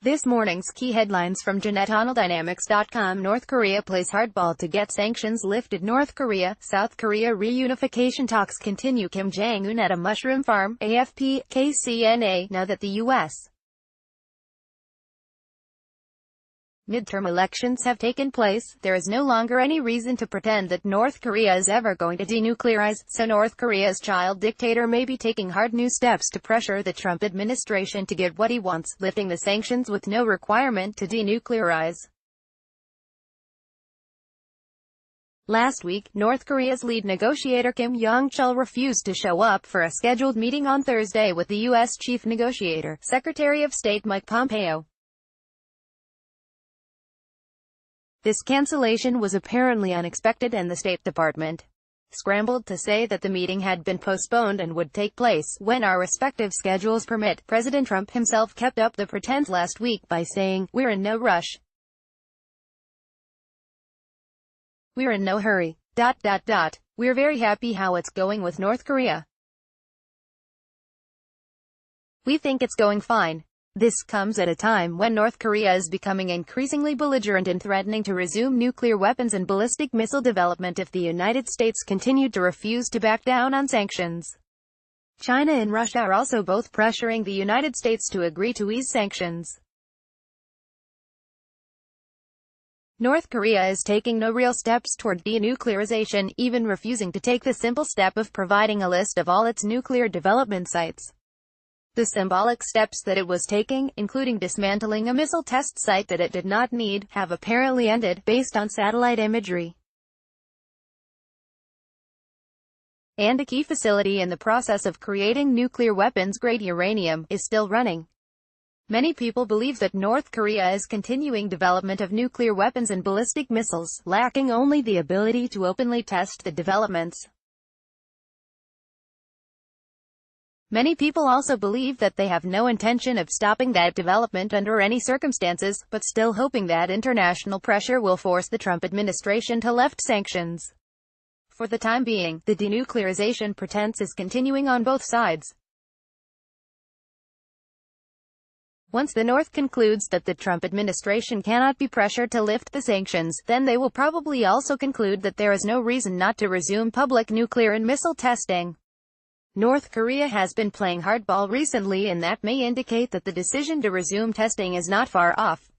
This morning's key headlines from JanetOnaldynamics.com. North Korea plays hardball to get sanctions lifted. North Korea, South Korea reunification talks continue. Kim Jong-un at a mushroom farm. AFP, KCNA. Now that the U.S. midterm elections have taken place, there is no longer any reason to pretend that North Korea is ever going to denuclearize, so North Korea's child dictator may be taking hard new steps to pressure the Trump administration to get what he wants, lifting the sanctions with no requirement to denuclearize. Last week, North Korea's lead negotiator Kim Jong-un refused to show up for a scheduled meeting on Thursday with the U.S. chief negotiator, Secretary of State Mike Pompeo. This cancellation was apparently unexpected, and the State Department scrambled to say that the meeting had been postponed and would take place when our respective schedules permit. President Trump himself kept up the pretense last week by saying, "We're in no rush. We're in no hurry. We're very happy how it's going with North Korea. We think it's going fine." This comes at a time when North Korea is becoming increasingly belligerent and threatening to resume nuclear weapons and ballistic missile development if the United States continued to refuse to back down on sanctions. China and Russia are also both pressuring the United States to agree to ease sanctions. North Korea is taking no real steps toward denuclearization, even refusing to take the simple step of providing a list of all its nuclear development sites. The symbolic steps that it was taking, including dismantling a missile test site that it did not need, have apparently ended, based on satellite imagery. And a key facility in the process of creating nuclear weapons-grade uranium is still running. Many people believe that North Korea is continuing development of nuclear weapons and ballistic missiles, lacking only the ability to openly test the developments. Many people also believe that they have no intention of stopping that development under any circumstances, but still hoping that international pressure will force the Trump administration to lift sanctions. For the time being, the denuclearization pretense is continuing on both sides. Once the North concludes that the Trump administration cannot be pressured to lift the sanctions, then they will probably also conclude that there is no reason not to resume public nuclear and missile testing. North Korea has been playing hardball recently, and that may indicate that the decision to resume testing is not far off.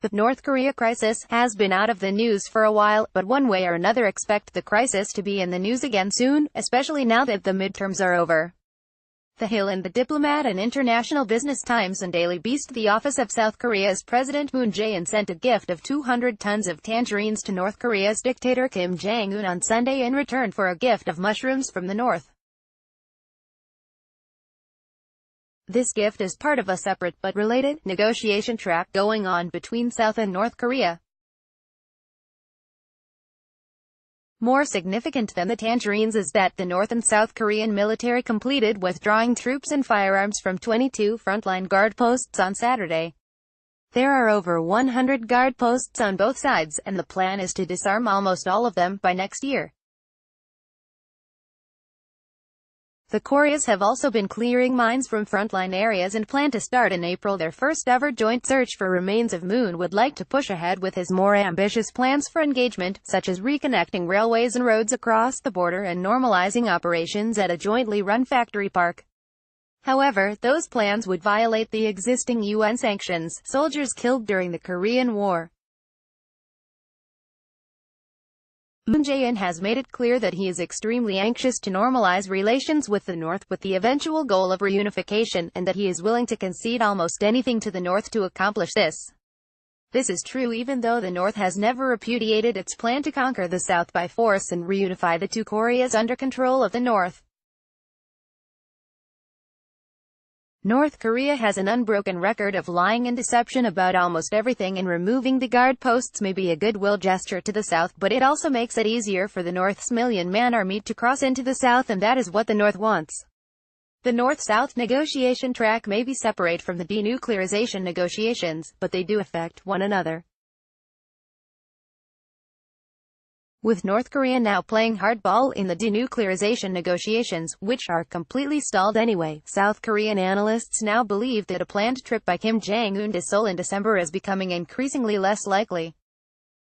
The North Korea crisis has been out of the news for a while, but one way or another expect the crisis to be in the news again soon, especially now that the midterms are over. The Hill and the Diplomat and International Business Times and Daily Beast. The office of South Korea's President Moon Jae-in sent a gift of 200 tons of tangerines to North Korea's dictator Kim Jong-un on Sunday in return for a gift of mushrooms from the North. This gift is part of a separate but related negotiation track going on between South and North Korea. More significant than the tangerines is that the North and South Korean military completed withdrawing troops and firearms from 22 frontline guard posts on Saturday. There are over 100 guard posts on both sides, and the plan is to disarm almost all of them by next year. The Koreas have also been clearing mines from frontline areas and plan to start in April their first-ever joint search for remains of. Moon would like to push ahead with his more ambitious plans for engagement, such as reconnecting railways and roads across the border and normalizing operations at a jointly run factory park. However, those plans would violate the existing UN sanctions, soldiers killed during the Korean War. Moon Jae-in has made it clear that he is extremely anxious to normalize relations with the North, with the eventual goal of reunification, and that he is willing to concede almost anything to the North to accomplish this. This is true even though the North has never repudiated its plan to conquer the South by force and reunify the two Koreas under control of the North. North Korea has an unbroken record of lying and deception about almost everything, and removing the guard posts may be a goodwill gesture to the South, but it also makes it easier for the North's million-man army to cross into the South, and that is what the North wants. The North-South negotiation track may be separate from the denuclearization negotiations, but they do affect one another. with North Korea now playing hardball in the denuclearization negotiations, which are completely stalled anyway. South Korean analysts now believe that a planned trip by Kim Jong-un to Seoul in December is becoming increasingly less likely.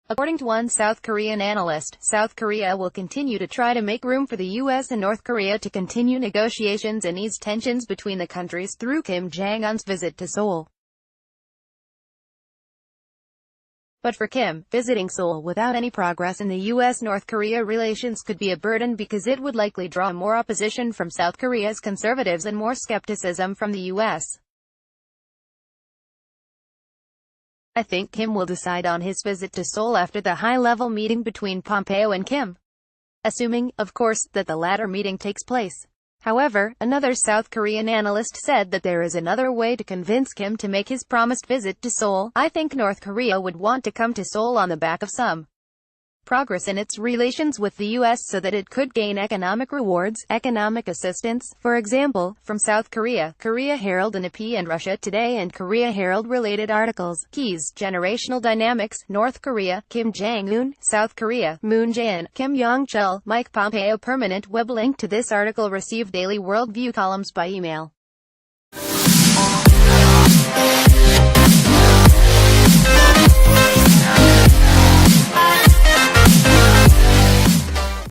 According to one South Korean analyst, South Korea will continue to try to make room for the U.S. and North Korea to continue negotiations and ease tensions between the countries through Kim Jong-un's visit to Seoul. But for Kim, visiting Seoul without any progress in the U.S.-North Korea relations could be a burden because it would likely draw more opposition from South Korea's conservatives and more skepticism from the U.S. I think Kim will decide on his visit to Seoul after the high-level meeting between Pompeo and Kim. Assuming, of course, that the latter meeting takes place. However, another South Korean analyst said that there is another way to convince Kim to make his promised visit to Seoul. I think North Korea would want to come to Seoul on the back of some progress in its relations with the U.S. so that it could gain economic rewards, economic assistance, for example, from South Korea. Korea Herald and AP and Russia Today and Korea Herald related articles. Keys, Generational Dynamics, North Korea, Kim Jong-un, South Korea, Moon Jae-in, Kim Yong-chul, Mike Pompeo. Permanent web link to this article. Receive daily worldview columns by email.